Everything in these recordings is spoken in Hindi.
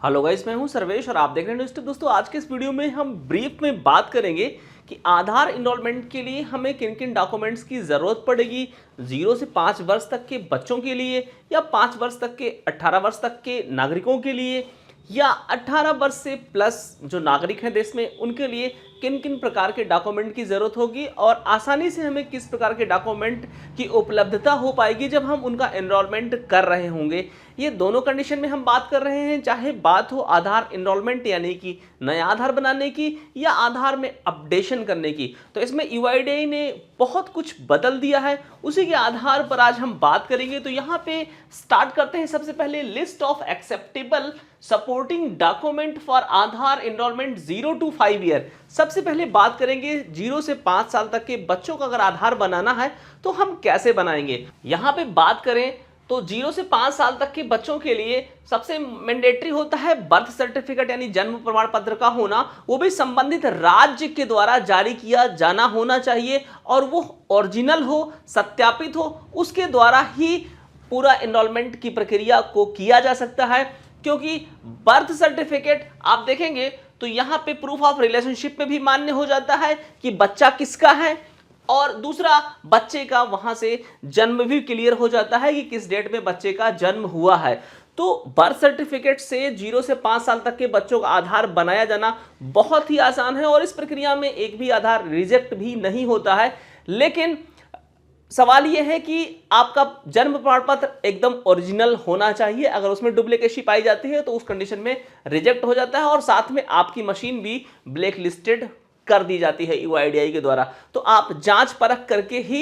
हेलो गाइस, मैं हूं सर्वेश और आप देख रहे हैं दोस्तों। आज के इस वीडियो में हम ब्रीफ में बात करेंगे कि आधार इनरोलमेंट के लिए हमें किन किन डॉक्यूमेंट्स की ज़रूरत पड़ेगी 0 से 5 वर्ष तक के बच्चों के लिए, या 5 वर्ष तक के 18 वर्ष तक के नागरिकों के लिए, या 18 वर्ष से प्लस जो नागरिक हैं देश में उनके लिए किन किन प्रकार के डॉक्यूमेंट की ज़रूरत होगी, और आसानी से हमें किस प्रकार के डॉक्यूमेंट की उपलब्धता हो पाएगी जब हम उनका एनरोलमेंट कर रहे होंगे। ये दोनों कंडीशन में हम बात कर रहे हैं, चाहे बात हो आधार एनरोलमेंट यानी कि नया आधार बनाने की या आधार में अपडेशन करने की। तो इसमें यूआईडीआई ने बहुत कुछ बदल दिया है, उसी के आधार पर आज हम बात करेंगे। तो यहाँ पे स्टार्ट करते हैं। सबसे पहले list of acceptable supporting document for Aadhaar enrolment 0 to 5 year. सबसे पहले बात करेंगे 0 से 5 साल तक के बच्चों का अगर आधार बनाना है तो हम कैसे बनाएंगे। यहाँ पे बात करें तो 0 से 5 साल तक के बच्चों के लिए सबसे मैंडेटरी होता है बर्थ सर्टिफिकेट यानी जन्म प्रमाण पत्र का होना, वो भी संबंधित राज्य के द्वारा जारी किया जाना होना चाहिए, और वो ओरिजिनल हो, सत्यापित हो, उसके द्वारा ही पूरा एनरोलमेंट की प्रक्रिया को किया जा सकता है। क्योंकि बर्थ सर्टिफिकेट आप देखेंगे तो यहाँ पे प्रूफ ऑफ रिलेशनशिप में भी मान्य हो जाता है कि बच्चा किसका है, और दूसरा बच्चे का वहां से जन्म भी क्लियर हो जाता है कि किस डेट में बच्चे का जन्म हुआ है। तो बर्थ सर्टिफिकेट से 0 से 5 साल तक के बच्चों का आधार बनाया जाना बहुत ही आसान है, और इस प्रक्रिया में एक भी आधार रिजेक्ट भी नहीं होता है। लेकिन सवाल यह है कि आपका जन्म प्रमाण पत्र एकदम ओरिजिनल होना चाहिए। अगर उसमें डुप्लीकेसी पाई जाती है तो उस कंडीशन में रिजेक्ट हो जाता है, और साथ में आपकी मशीन भी ब्लैक लिस्टेड कर दी जाती है यूआईडीआई के द्वारा। तो आप जांच परख करके ही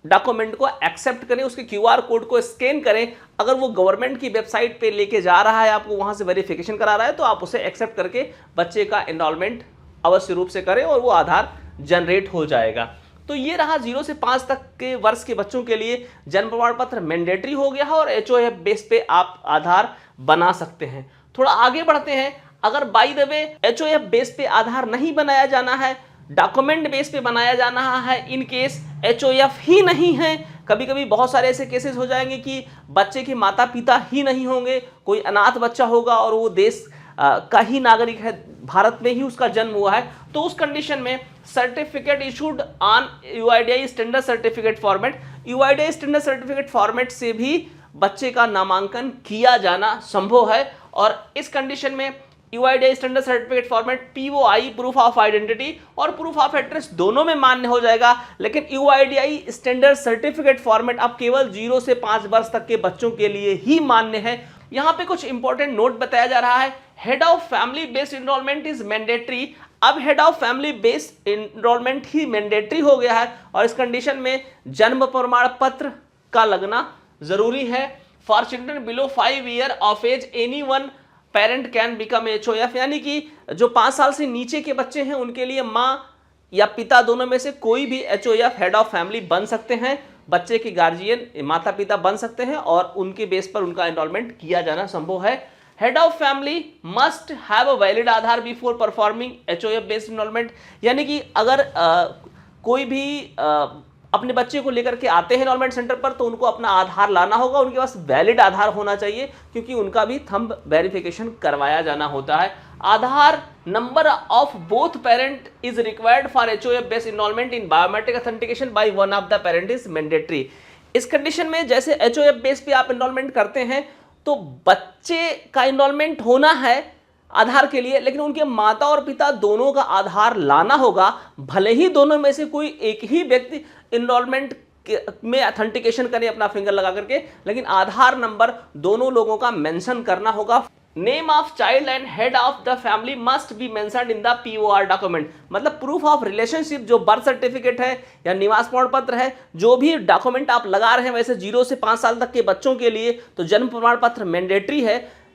डॉक्यूमेंट को एक्सेप्ट करें, उसके क्यूआर कोड को स्कैन करें। अगर वो गवर्नमेंट की वेबसाइट पे लेके जा रहा है, आपको वहां से वेरिफिकेशन करा रहा है, तो आप उसे एक्सेप्ट करके बच्चे का एनरोलमेंट अवश्य रूप से करें और वो आधार जनरेट हो जाएगा। तो ये रहा 0 से 5 तक के वर्ष के बच्चों के लिए जन्म प्रमाण पत्र मैंडेटरी हो गया है, और एचओएफ बेस पे आप आधार बना सकते हैं। थोड़ा आगे बढ़ते हैं। अगर by the way HOF base पे आधार नहीं बनाया जाना है, डॉक्यूमेंट बेस पे बनाया जाना है, इन केस एचओएफ ही नहीं है, कभी कभी बहुत सारे ऐसे केसेस हो जाएंगे कि बच्चे के माता पिता ही नहीं होंगे, कोई अनाथ बच्चा होगा और वो देश का ही नागरिक है, भारत में ही उसका जन्म हुआ है, तो उस कंडीशन में certificate issued on UIDAI standard certificate format, UIDAI standard certificate format से भी बच्चे का नामांकन किया जाना संभव है। और इस कंडीशन में UIDAI standard certificate format POI proof of identity और प्रूफ ऑफ एड्रेस दोनों में मान्य हो जाएगा। लेकिन यूआईडीआई स्टैंडर्ड सर्टिफिकेट फॉर्मेट अब केवल 0 से 5 वर्ष तक के बच्चों के लिए ही मान्य है। यहां पे कुछ इंपॉर्टेंट नोट बताया जा रहा है। Head of family based enrolment is mandatory. अब head of family based enrolment ही मैंडेटरी हो गया है, और इस कंडीशन में जन्म प्रमाण पत्र का लगना जरूरी है। For children below 5 year of age any one parent can become H O F, यानी कि जो 5 साल से नीचे के बच्चे हैं उनके लिए माँ या पिता दोनों में से कोई भी एचओएफ हेड ऑफ फैमिली बन सकते हैं। बच्चे के गार्जियन माता पिता बन सकते हैं, और उनके बेस पर उनका एनरोलमेंट किया जाना संभव है। Head of family must have a valid Aadhaar before performing H O F based enrolment, यानी कि अगर कोई भी अपने बच्चे को लेकर के आते हैं एनरोलमेंट सेंटर पर तो उनको अपना आधार लाना होगा, उनके पास वैलिड आधार होना चाहिए, क्योंकि उनका भी थंब वेरिफिकेशन करवाया जाना होता है। Aadhaar number of both parent is required for H O F based enrolment in biometric authentication by one of the parent is mandatory. इस कंडीशन में जैसे एचओएफ बेस पे आप एनरोलमेंट करते हैं तो बच्चे का एनरोलमेंट होना है आधार के लिए, लेकिन उनके माता और पिता दोनों का आधार लाना होगा। भले ही दोनों में से कोई एक ही व्यक्ति एनरोलमेंट में ऑथेंटिकेशन करे अपना फिंगर लगा करके, लेकिन आधार नंबर दोनों लोगों का मेंशन करना होगा। Name of child and head of the family must be mentioned in the P O R document, मतलब प्रूफ ऑफ रिलेशनशिप जो बर्थ सर्टिफिकेट है या निवास प्रमाण पत्र है, जो भी डॉक्यूमेंट आप लगा रहे हैं, वैसे 0 से 5 साल तक के बच्चों के लिए तो जन्म प्रमाण पत्र मैंडेटरी है,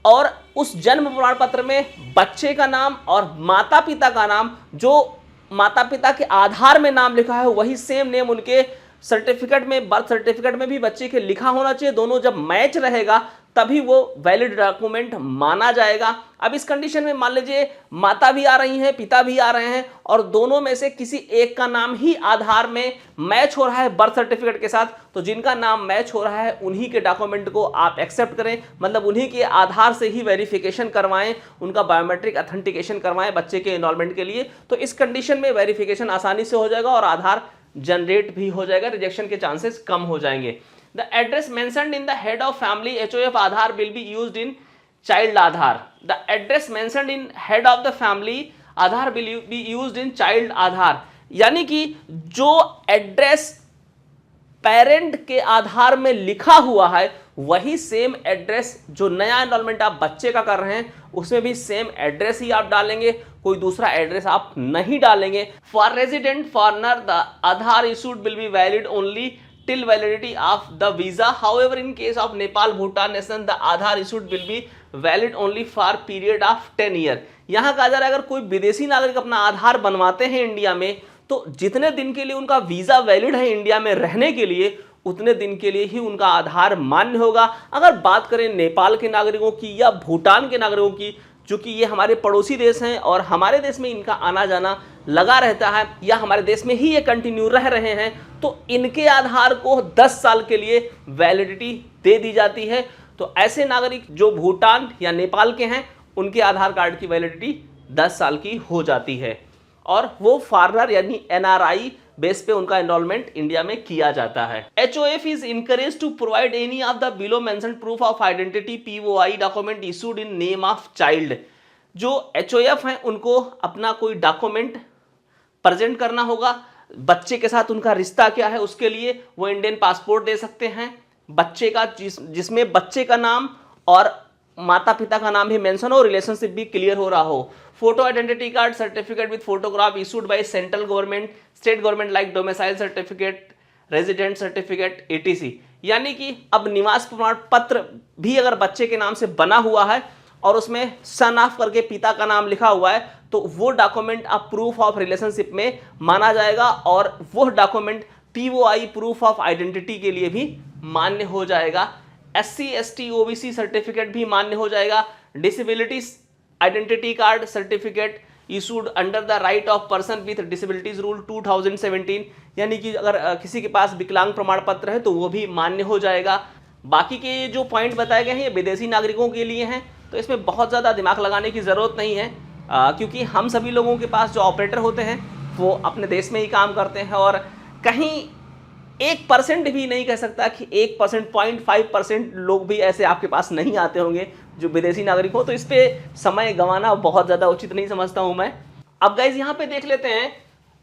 और उस जन्म प्रमाण पत्र में बच्चे का नाम और माता पिता का नाम, जो माता पिता के आधार में नाम लिखा है वही सेम नेम उनके सर्टिफिकेट में, बर्थ सर्टिफिकेट में भी बच्चे के लिखा होना चाहिए। दोनों जब मैच रहेगा तभी वो वैलिड डॉक्यूमेंट माना जाएगा। अब इस कंडीशन में मान लीजिए माता भी आ रही हैं, पिता भी आ रहे हैं और दोनों में से किसी एक का नाम ही आधार में मैच हो रहा है बर्थ सर्टिफिकेट के साथ, तो जिनका नाम मैच हो रहा है उन्हीं के डॉक्यूमेंट को आप एक्सेप्ट करें, मतलब उन्हीं के आधार से ही वेरिफिकेशन करवाएं, उनका बायोमेट्रिक अथेंटिकेशन करवाएं बच्चे के एनरोलमेंट के लिए। तो इस कंडीशन में वेरिफिकेशन आसानी से हो जाएगा और आधार जनरेट भी हो जाएगा, रिजेक्शन के चांसेस कम हो जाएंगे। The address mentioned in the head of family HOF Aadhaar will be used in child Aadhaar. The address mentioned in head of the family Aadhaar will be used in child Aadhaar. यानी कि जो एड्रेस पेरेंट के आधार में लिखा हुआ है वही सेम एड्रेस जो नया एनरोलमेंट आप बच्चे का कर रहे हैं उसमें भी सेम एड्रेस ही आप डालेंगे, कोई दूसरा एड्रेस आप नहीं डालेंगे। For resident foreigner the Aadhaar issued will be valid only till validity of the visa. However, in case of Nepal, Bhutan nation, the Aadhaar issued will be valid only for period of 10 year. यहाँ कहा जा रहा है अगर कोई विदेशी नागरिक अपना आधार बनवाते हैं इंडिया में तो जितने दिन के लिए उनका वीजा वैलिड है इंडिया में रहने के लिए उतने दिन के लिए ही उनका आधार मान्य होगा। अगर बात करें नेपाल के नागरिकों की या भूटान के नागरिकों की, चूंकि ये हमारे पड़ोसी देश हैं और हमारे देश में इनका आना जाना लगा रहता है या हमारे देश में ही ये कंटिन्यू रह रहे हैं, तो इनके आधार को 10 साल के लिए वैलिडिटी दे दी जाती है। तो ऐसे नागरिक जो भूटान या नेपाल के हैं उनके आधार कार्ड की वैलिडिटी 10 साल की हो जाती है और वो फॉरनर यानी NRI बेस पे उनका एनरोलमेंट इंडिया में किया जाता है। HOF is encourage to provide any of the below mentioned proof of identity POI document issued in name of child. जो HOF हैं उनको अपना कोई डॉक्यूमेंट प्रेजेंट करना होगा, बच्चे के साथ उनका रिश्ता क्या है उसके लिए वो इंडियन पासपोर्ट दे सकते हैं बच्चे का, जिसमें बच्चे का नाम और माता पिता का नाम भी मेंशन हो, रिलेशनशिप भी क्लियर हो रहा हो। Photo identity card certificate with photograph issued by central government, state government like domicile certificate, resident certificate etc। यानी कि अब निवास प्रमाण पत्र भी अगर बच्चे के नाम से बना हुआ है और उसमें सन ऑफ करके पिता का नाम लिखा हुआ है तो वो डॉक्यूमेंट अब प्रूफ ऑफ रिलेशनशिप में माना जाएगा और वो document POI proof of identity के लिए भी मान्य हो जाएगा। SC ST OBC सर्टिफिकेट भी मान्य हो जाएगा। Disability identity card certificate issued under the right of person with disabilities rule 2017, यानी कि अगर किसी के पास विकलांग प्रमाण पत्र है तो वो भी मान्य हो जाएगा। बाकी के जो पॉइंट बताए गए हैं ये विदेशी नागरिकों के लिए हैं, तो इसमें बहुत ज़्यादा दिमाग लगाने की ज़रूरत नहीं है क्योंकि हम सभी लोगों के पास जो ऑपरेटर होते हैं वो अपने देश में ही काम करते हैं और कहीं 1% भी नहीं कह सकता कि 1%, 0.5% लोग भी ऐसे आपके पास नहीं आते होंगे जो विदेशी नागरिक हो, तो इस पर समय गंवाना बहुत ज़्यादा उचित नहीं समझता हूँ मैं। अब गाइज यहाँ पे देख लेते हैं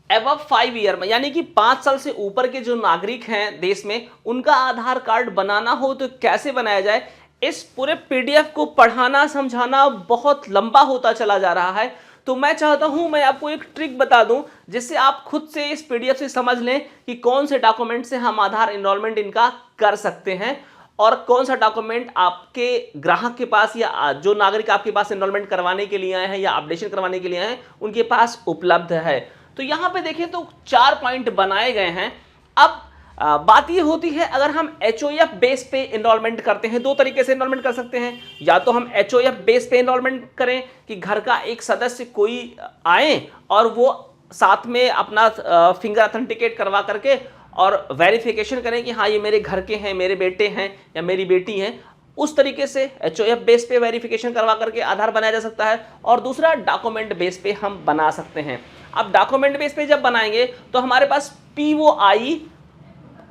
एबव 5 ईयर में यानी कि 5 साल से ऊपर के जो नागरिक हैं देश में उनका आधार कार्ड बनाना हो तो कैसे बनाया जाए। इस पूरे PDF को पढ़ाना समझाना बहुत लंबा होता चला जा रहा है, तो मैं चाहता हूं मैं आपको एक ट्रिक बता दूं जिससे आप खुद से इस PDF से समझ लें कि कौन से डॉक्यूमेंट से हम आधार एनरोलमेंट इनका कर सकते हैं और कौन सा डॉक्यूमेंट आपके ग्राहक के पास या जो नागरिक आपके पास एनरोलमेंट करवाने के लिए आए हैं या अपडेशन करवाने के लिए आए हैं उनके पास उपलब्ध है। तो यहाँ पे देखिए तो 4 पॉइंट बनाए गए हैं। अब बात ये होती है अगर हम HOF बेस पे एनरोलमेंट करते हैं, 2 तरीके से एनरोलमेंट कर सकते हैं। या तो हम HOF बेस पे एनरोलमेंट करें कि घर का एक सदस्य कोई आए और वो साथ में अपना फिंगर अथेंटिकेट करवा करके और वेरिफिकेशन करें कि हाँ ये मेरे घर के हैं, मेरे बेटे हैं या मेरी बेटी हैं। उस तरीके से HOF बेस पे वेरिफिकेशन करवा करके आधार बनाया जा सकता है। और दूसरा डॉक्यूमेंट बेस पे हम बना सकते हैं। अब डॉक्यूमेंट बेस पे जब बनाएंगे तो हमारे पास POI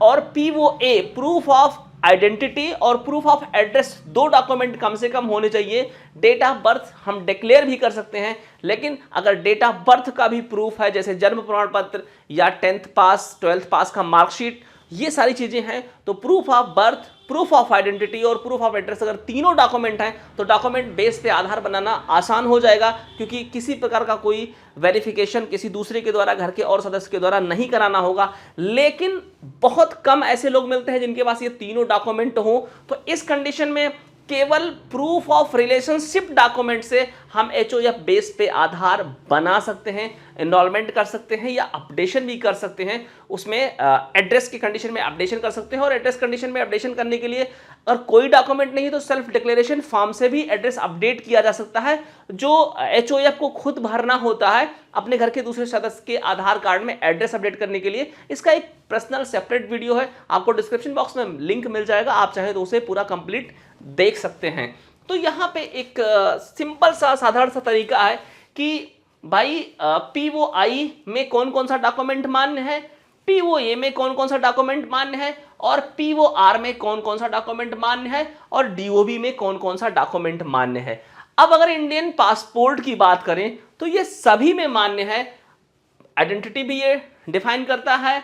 और POA प्रूफ ऑफ आइडेंटिटी और प्रूफ ऑफ एड्रेस 2 डॉक्यूमेंट कम से कम होने चाहिए। डेट ऑफ बर्थ हम डिक्लेयर भी कर सकते हैं, लेकिन अगर डेट ऑफ बर्थ का भी प्रूफ है जैसे जन्म प्रमाण पत्र या 10th पास 12th पास का मार्कशीट, ये सारी चीजें हैं, तो proof of birth, proof of identity और प्रूफ ऑफ एड्रेस अगर तीनों डॉक्यूमेंट हैं तो डॉक्यूमेंट बेस पे आधार बनाना आसान हो जाएगा क्योंकि किसी प्रकार का कोई वेरिफिकेशन किसी दूसरे के द्वारा घर के और सदस्य के द्वारा नहीं कराना होगा। लेकिन बहुत कम ऐसे लोग मिलते हैं जिनके पास ये तीनों डॉक्यूमेंट हो, तो इस कंडीशन में केवल प्रूफ ऑफ रिलेशनशिप डॉक्यूमेंट से हम HOF बेस पे आधार बना सकते हैं, एनरोलमेंट कर सकते हैं या अपडेशन भी कर सकते हैं। उसमें एड्रेस की कंडीशन में अपडेशन कर सकते हैं, और एड्रेस कंडीशन में अपडेशन करने के लिए अगर कोई डॉक्यूमेंट नहीं है तो सेल्फ डिक्लेरेशन फॉर्म से भी एड्रेस अपडेट किया जा सकता है, जो HOF को खुद भरना होता है अपने घर के दूसरे सदस्य के आधार कार्ड में एड्रेस अपडेट करने के लिए। इसका एक पर्सनल सेपरेट वीडियो है, आपको डिस्क्रिप्शन बॉक्स में लिंक मिल जाएगा, आप चाहें तो उसे पूरा कंप्लीट देख सकते हैं। तो यहाँ पे एक सिंपल सा साधारण सा तरीका है कि भाई POI में कौन कौन सा डॉक्यूमेंट मान्य है, POA में कौन कौन सा डॉक्यूमेंट मान्य है, और POR में कौन कौन सा डॉक्यूमेंट मान्य है, और DOB में कौन कौन सा डॉक्यूमेंट मान्य है। अब अगर इंडियन पासपोर्ट की बात करें तो ये सभी में मान्य है। आइडेंटिटी भी ये डिफाइन करता है,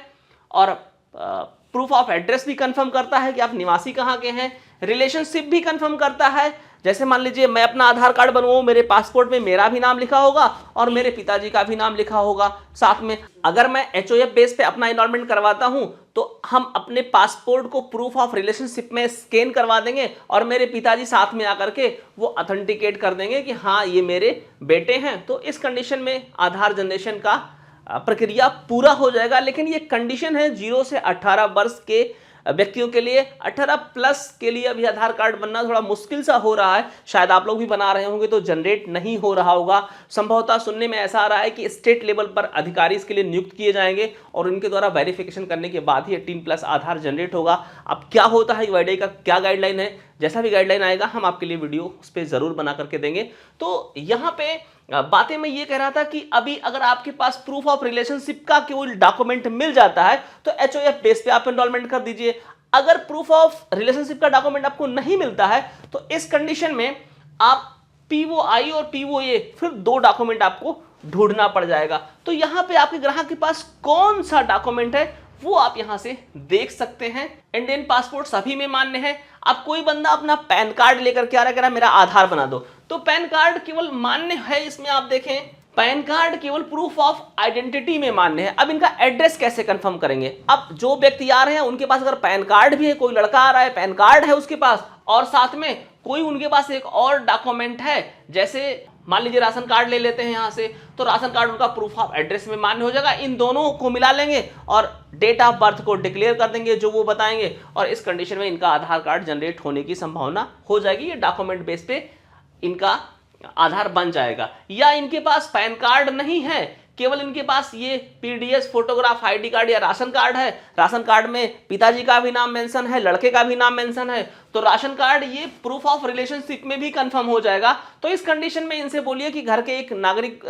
और प्रूफ ऑफ एड्रेस भी कंफर्म करता है कि आप निवासी कहाँ के हैं। रिलेशनशिप भी कंफर्म करता है, जैसे मान लीजिए मैं अपना आधार कार्ड बनवाऊं, मेरे पासपोर्ट में मेरा भी नाम लिखा होगा और मेरे पिताजी का भी नाम लिखा होगा साथ में। अगर मैं HOF बेस पे अपना एनरोलमेंट करवाता हूं तो हम अपने पासपोर्ट को प्रूफ ऑफ रिलेशनशिप में स्कैन करवा देंगे और मेरे पिताजी साथ में आकर के वो ऑथेंटिकेट कर देंगे कि हाँ ये मेरे बेटे हैं। तो इस कंडीशन में आधार जनरेशन का प्रक्रिया पूरा हो जाएगा। लेकिन ये कंडीशन है 0 से 18 वर्ष के व्यक्तियों के लिए। 18 प्लस के लिए अभी आधार कार्ड बनना थोड़ा मुश्किल सा हो रहा है, शायद आप लोग भी बना रहे होंगे तो जनरेट नहीं हो रहा होगा। संभवतः सुनने में ऐसा आ रहा है कि स्टेट लेवल पर अधिकारी इसके लिए नियुक्त किए जाएंगे और उनके द्वारा वेरिफिकेशन करने के बाद ही 18 प्लस आधार जनरेट होगा। अब क्या होता है, यूआईडीआई का क्या गाइडलाइन है, जैसा भी गाइडलाइन आएगा हम आपके लिए वीडियो उस पर जरूर बना करके देंगे। तो यहाँ पे बातें मैं ये कह रहा था कि अभी अगर आपके पास प्रूफ ऑफ रिलेशनशिप का कोई डॉक्यूमेंट मिल जाता है तो HOF बेस पे आप एनरोलमेंट कर दीजिए। अगर प्रूफ ऑफ रिलेशनशिप का डॉक्यूमेंट आपको नहीं मिलता है तो इस कंडीशन में आप POI और POA फिर 2 डॉक्यूमेंट आपको ढूंढना पड़ जाएगा। तो यहाँ पे आपके ग्राहक के पास कौन सा डॉक्यूमेंट है वो आप यहां से देख सकते हैं। इंडियन पासपोर्ट सभी में मान्य है। अब कोई बंदा अपना पैन कार्ड लेकर के आ रहा है, कह रहा है मेरा आधार बना दो, तो पैन कार्ड केवल मान्य है। इसमें आप देखें पैन कार्ड केवल प्रूफ ऑफ आइडेंटिटी में मान्य है। अब इनका एड्रेस कैसे कंफर्म करेंगे। अब जो व्यक्ति आ रहे हैं उनके पास अगर पैन कार्ड भी है, कोई लड़का आ रहा है पैन कार्ड है उसके पास और साथ में कोई उनके पास एक और डॉक्यूमेंट है, जैसे मान लीजिए राशन कार्ड ले लेते हैं यहाँ से, तो राशन कार्ड उनका प्रूफ ऑफ एड्रेस में मान्य हो जाएगा। इन दोनों को मिला लेंगे और डेट ऑफ बर्थ को डिक्लेयर कर देंगे जो वो बताएंगे, और इस कंडीशन में इनका आधार कार्ड जनरेट होने की संभावना हो जाएगी। ये डॉक्यूमेंट बेस पे इनका आधार बन जाएगा। या इनके पास पैन कार्ड नहीं है, केवल इनके पास ये PDS फोटोग्राफ ID कार्ड या राशन कार्ड है, राशन कार्ड में पिताजी का भी नाम मेंशन है, लड़के का भी नाम मेंशन है, तो राशन कार्ड ये प्रूफ ऑफ रिलेशनशिप में भी कंफर्म हो जाएगा। तो इस कंडीशन में इनसे बोलिए कि घर के एक नागरिक,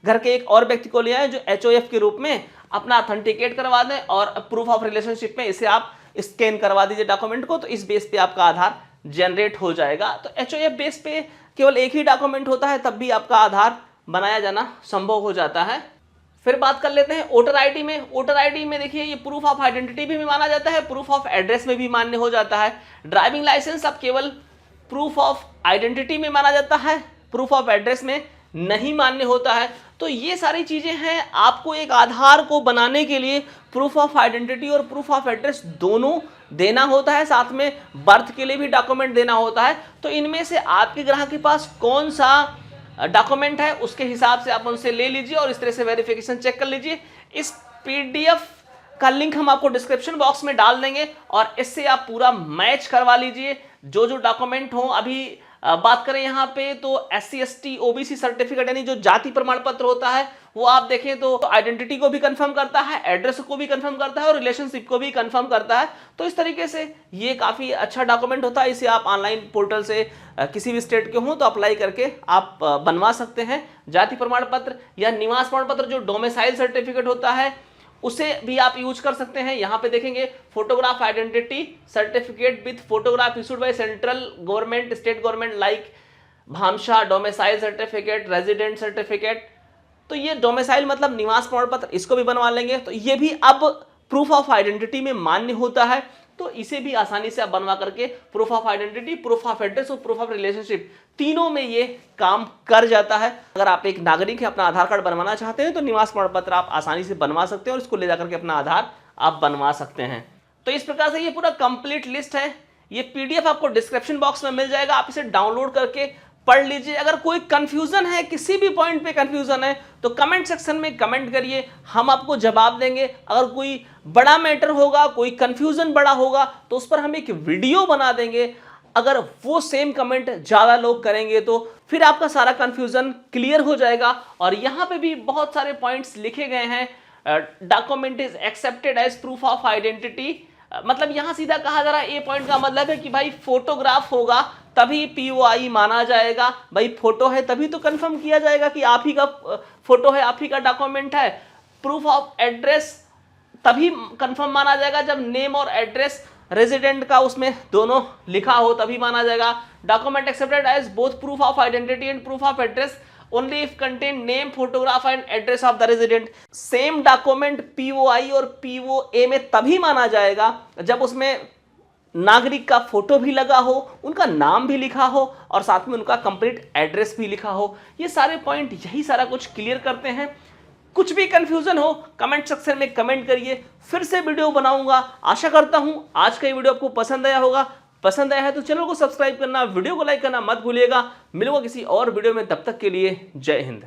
घर के एक और व्यक्ति को ले आए जो HOF के रूप में अपना ऑथेंटिकेट करवा दें और प्रूफ ऑफ रिलेशनशिप में इसे आप स्कैन करवा दीजिए डॉक्यूमेंट को, तो इस बेस पे आपका आधार जनरेट हो जाएगा। तो HOF बेस पे केवल एक ही डॉक्यूमेंट होता है तब भी आपका आधार बनाया जाना संभव हो जाता है। फिर बात कर लेते हैं वोटर आईडी में। वोटर आईडी में देखिए ये प्रूफ ऑफ आइडेंटिटी भी माना जाता है, प्रूफ ऑफ एड्रेस में भी मान्य हो जाता है। ड्राइविंग लाइसेंस अब केवल प्रूफ ऑफ आइडेंटिटी में माना जाता है, प्रूफ ऑफ एड्रेस में नहीं मान्य होता है। तो ये सारी चीजें हैं। आपको एक आधार को बनाने के लिए प्रूफ ऑफ आइडेंटिटी और प्रूफ ऑफ एड्रेस दोनों देना होता है, साथ में बर्थ के लिए भी डॉक्यूमेंट देना होता है। तो इनमें से आपके ग्राहक के पास कौन सा डॉक्यूमेंट है उसके हिसाब से आप उनसे ले लीजिए और इस तरह से वेरिफिकेशन चेक कर लीजिए। इस PDF का लिंक हम आपको डिस्क्रिप्शन बॉक्स में डाल देंगे और इससे आप पूरा मैच करवा लीजिए जो जो डॉक्यूमेंट हो। अभी बात करें यहाँ पे तो SC ST OBC सर्टिफिकेट यानी जो जाति प्रमाण पत्र होता है वो आप देखें तो आइडेंटिटी को भी कंफर्म करता है, एड्रेस को भी कंफर्म करता है और रिलेशनशिप को भी कंफर्म करता है। तो इस तरीके से ये काफ़ी अच्छा डॉक्यूमेंट होता है। इसे आप ऑनलाइन पोर्टल से किसी भी स्टेट के हों तो अप्लाई करके आप बनवा सकते हैं। जाति प्रमाण पत्र या निवास प्रमाण पत्र जो डोमिसाइल सर्टिफिकेट होता है उसे भी आप यूज कर सकते हैं। यहाँ पे देखेंगे photograph identity certificate with photograph issued by central government, state government like Bhamashah, domicile certificate, resident certificate. तो ये डोमिसाइल मतलब निवास प्रमाण पत्र, इसको भी बनवा लेंगे। तो ये भी अब प्रूफ ऑफ आइडेंटिटी में मान्य होता है, तो इसे भी आसानी से आप बनवा करके proof of identity, proof of address और प्रूफ ऑफ रिलेशनशिप तीनों में ये काम कर जाता है। अगर आप एक नागरिक हैं, अपना आधार कार्ड बनवाना चाहते हैं तो निवास प्रमाण पत्र आप आसानी से बनवा सकते हैं और इसको ले जाकर के अपना आधार आप बनवा सकते हैं। तो इस प्रकार से ये पूरा कंप्लीट लिस्ट है। ये पीडीएफ आपको डिस्क्रिप्शन बॉक्स में मिल जाएगा, आप इसे डाउनलोड करके पढ़ लीजिए। अगर कोई कंफ्यूजन है, किसी भी पॉइंट पे कंफ्यूजन है, तो कमेंट सेक्शन में कमेंट करिए, हम आपको जवाब देंगे। अगर कोई बड़ा मैटर होगा, कोई कंफ्यूजन बड़ा होगा, तो उस पर हम एक वीडियो बना देंगे। अगर वो सेम कमेंट ज़्यादा लोग करेंगे तो फिर आपका सारा कंफ्यूजन क्लियर हो जाएगा। और यहाँ पे भी बहुत सारे पॉइंट्स लिखे गए हैं। Document is accepted as proof of identity, मतलब यहां सीधा कहा जा रहा है, ए पॉइंट का मतलब है कि भाई फोटोग्राफ होगा तभी पीओआई माना जाएगा। भाई फोटो है तभी तो कंफर्म किया जाएगा कि आप ही का फोटो है, आप ही का डॉक्यूमेंट है। प्रूफ ऑफ एड्रेस तभी कंफर्म माना जाएगा जब नेम और एड्रेस रेजिडेंट का उसमें दोनों लिखा हो, तभी माना जाएगा। Document accepted as both proof of identity and proof of address only if contain name, photograph and address of the resident। Same document POI और पीओए में तभी माना जाएगा जब उसमें नागरिक का फोटो भी लगा हो, उनका नाम भी लिखा हो और साथ में उनका कंप्लीट एड्रेस भी लिखा हो। ये सारे पॉइंट यही सारा कुछ क्लियर करते हैं। कुछ भी कंफ्यूजन हो कमेंट सेक्शन में कमेंट करिए, फिर से वीडियो बनाऊंगा। आशा करता हूं आज का ये वीडियो आपको पसंद आया होगा। पसंद आया है तो चैनल को सब्सक्राइब करना, वीडियो को लाइक करना मत भूलिएगा। मिलूंगा किसी और वीडियो में, तब तक के लिए जय हिंद।